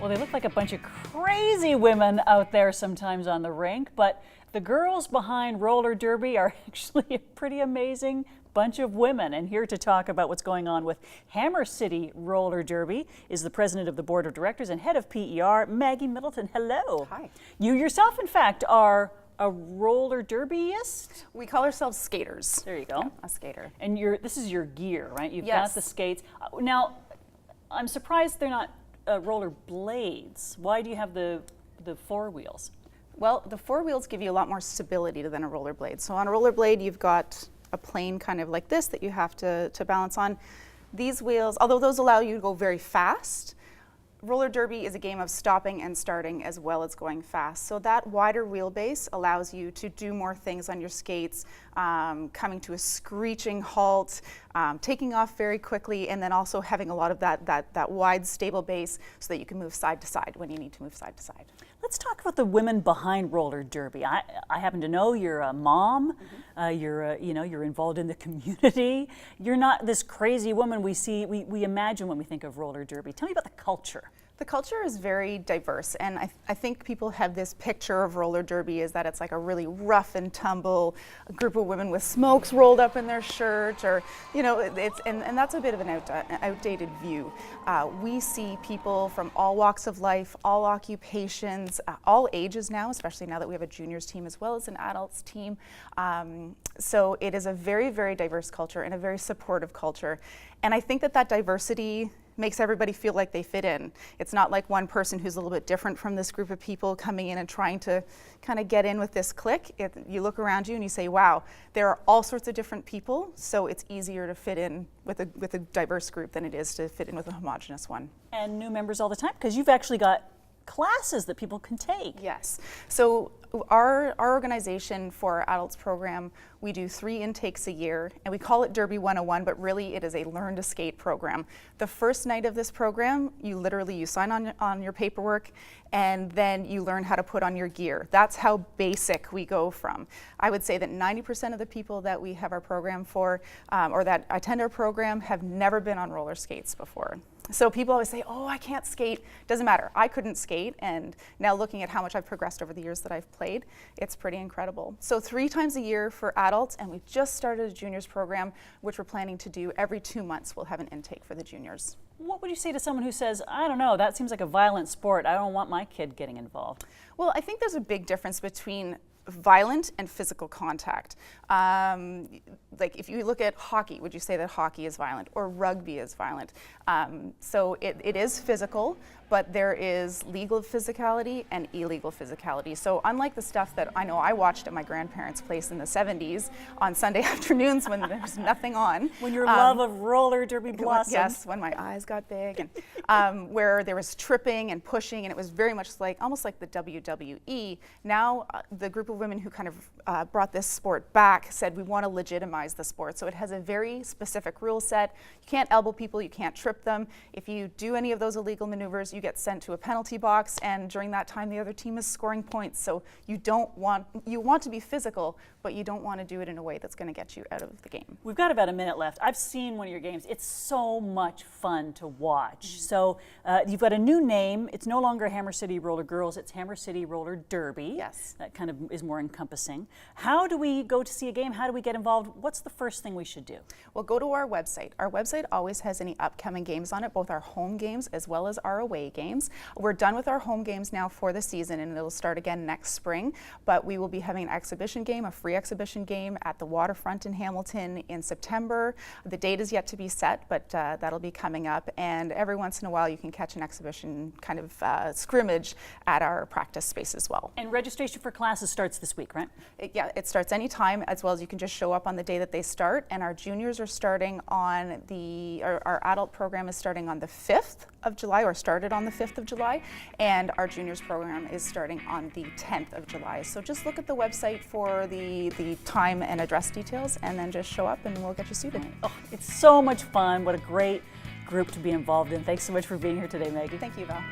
Well, they look like a bunch of crazy women out there sometimes on the rink, but the girls behind roller derby are actually a pretty amazing bunch of women. And here to talk about what's going on with Hammer City Roller Derby is the president of the board of directors and head of PER, Maggie Middleton. Hello. Hi. You yourself, in fact, are a roller derbyist? We call ourselves skaters. There you go. Yeah, a skater. And this is your gear, right? You've Yes. got the skates. Now, I'm surprised they're not roller blades. Why do you have the four wheels? Well, the four wheels give you a lot more stability than a rollerblade. So on a rollerblade, you've got a plane kind of like this that you have to balance on. These wheels, although those allow you to go very fast, roller derby is a game of stopping and starting as well as going fast. So that wider wheelbase allows you to do more things on your skates, coming to a screeching halt, taking off very quickly, and then also having a lot of that wide, stable base so that you can move side to side when you need to move side to side. Let's talk about the women behind roller derby. I happen to know you're a mom. You're involved in the community. You're not this crazy woman we imagine when we think of roller derby. Tell me about the culture. The culture is very diverse, and I think people have this picture of roller derby is that it's like a really rough and tumble group of women with smokes rolled up in their shirt, or and that's a bit of an outdated view. We see people from all walks of life, all occupations, all ages now, especially now that we have a juniors team as well as an adults team. So it is a very, very diverse culture and a very supportive culture, and I think that diversity makes everybody feel like they fit in. It's not like one person who's a little bit different from this group of people coming in and trying to kind of get in with this clique. You look around you and you say, wow, there are all sorts of different people, so it's easier to fit in with a diverse group than it is to fit in with a homogenous one. And new members all the time, because you've actually got classes that people can take. Yes. So our organization for our adults program, we do 3 intakes a year, and we call it Derby 101, but really it is a learn to skate program. The first night of this program, you sign on your paperwork, and then you learn how to put on your gear. That's how basic we go from. I would say that 90% of the people that we have our program for, or that attend our program, have never been on roller skates before. So people always say, oh, I can't skate. Doesn't matter. I couldn't skate, and now looking at how much I've progressed over the years that I've played, it's pretty incredible. So 3 times a year for adults, and we've just started a juniors program, which we're planning to do every 2 months. We'll have an intake for the juniors. What would you say to someone who says, I don't know, that seems like a violent sport. I don't want my kid getting involved? Well, I think there's a big difference between violent and physical contact. Like if you look at hockey, would you say that hockey is violent, or rugby is violent? So it is physical, but there is legal physicality and illegal physicality. So unlike the stuff that I know I watched at my grandparents' place in the 70s on Sunday afternoons when there was nothing on. When your love of roller derby blossomed. Yes, when my eyes got big, and where there was tripping and pushing, and it was very much almost like the WWE. Now the group of women who kind of brought this sport back said we want to legitimize the sport. So it has a very specific rule set. You can't elbow people, you can't trip them. If you do any of those illegal maneuvers, you get sent to a penalty box, and during that time the other team is scoring points. So you want to be physical, but you don't want to do it in a way that's going to get you out of the game. We've got about a minute left. I've seen one of your games. It's so much fun to watch. So you've got a new name. It's no longer Hammer City Roller Girls, it's Hammer City Roller Derby. Yes. That kind of is more encompassing. How do we go to see a game? How do we get involved? What's the first thing we should do? Well, go to our website. Our website always has any upcoming games on it, both our home games as well as our away games. We're done with our home games now for the season, and it'll start again next spring, but we will be having an exhibition game, a free exhibition game at the waterfront in Hamilton in September. The date is yet to be set, but that'll be coming up, and every once in a while you can catch an exhibition kind of scrimmage at our practice space as well. And registration for classes starts this week, right? It starts anytime, as well as you can just show up on the day that they start, and our juniors are starting on our adult program is starting on the 5th of July, or started on the 5th of July, and our juniors program is starting on the 10th of July. So just look at the website for the time and address details, and then just show up and we'll get you suited. Oh, it's so much fun. What a great group to be involved in. Thanks so much for being here today, Maggie. Thank you, Val.